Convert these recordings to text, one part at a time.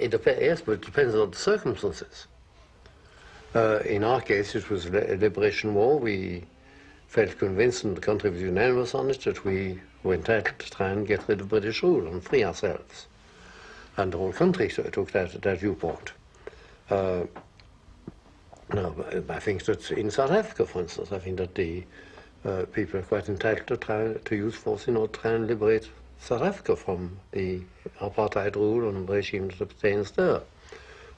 yes, but it depends on the circumstances. In our case, it was a liberation war. We felt convinced, and the country was unanimous on it, that we were entitled to try and get rid of British rule and free ourselves. And the whole country took that viewpoint. Now, I think that in South Africa, for instance, I think that the people are quite entitled to try to use force in order to try and liberate South Africa from the apartheid rule and the regime that obtains there.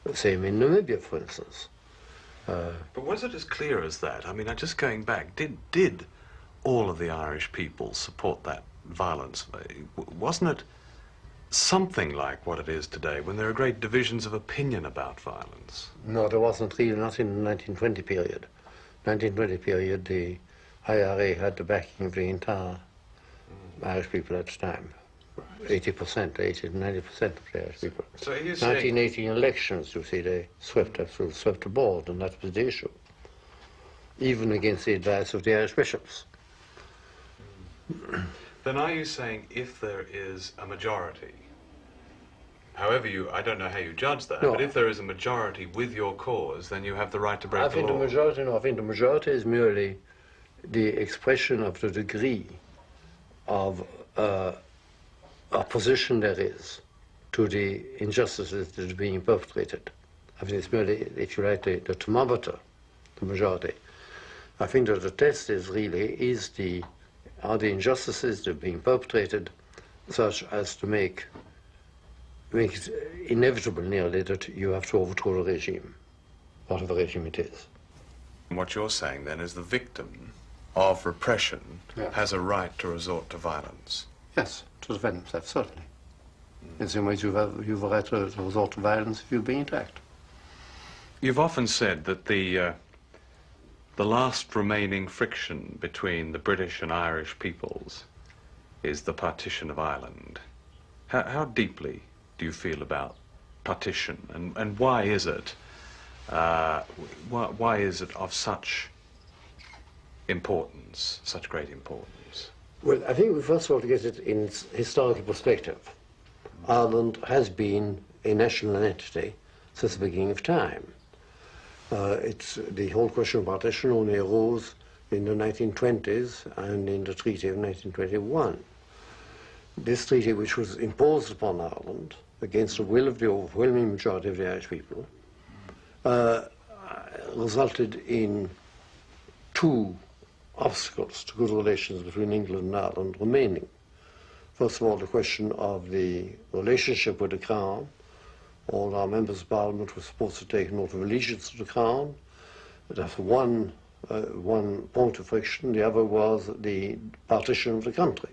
The same in Namibia, for instance. But was it as clear as that? I mean, just going back, did all of the Irish people support that violence? Wasn't it something like what it is today, when there are great divisions of opinion about violence? No, there wasn't really, not in the 1920 period. 1920 period, the IRA had the backing of the entire Irish people at the time. 80%, 80 to 90% of the Irish people. So you're 1918 elections, you see, they swept the board, and that was the issue. Even against the advice of the Irish bishops. Then are you saying if there is a majority, however I don't know how you judge that, but if there is a majority with your cause, then you have the right to break the law? I think the majority is merely the expression of the degree of opposition there is to the injustices that are being perpetrated. I think it's merely, if you like, the thermometer, the majority. I think that the test is really, are the injustices that are being perpetrated such as to make it inevitable nearly that you have to overthrow a regime, whatever regime it is. What you're saying then is the victim of repression has a right to resort to violence. Yes, to defend himself, certainly. In some ways, you have a right to resort to violence if you're being attacked. You've often said that the last remaining friction between the British and Irish peoples is the partition of Ireland. How deeply do you feel about partition, and why is it? Why is it of such importance, such great importance? Well, I think we first of all to get it in its historical perspective. Ireland has been a national entity since the beginning of time. The whole question of partition only arose in the 1920s and in the Treaty of 1921. This treaty, which was imposed upon Ireland against the will of the overwhelming majority of the Irish people, resulted in two obstacles to good relations between England and Ireland remaining. First of all, the question of the relationship with the Crown. All our members of Parliament were supposed to take an oath of allegiance to the Crown. That's one point of friction. The other was the partition of the country.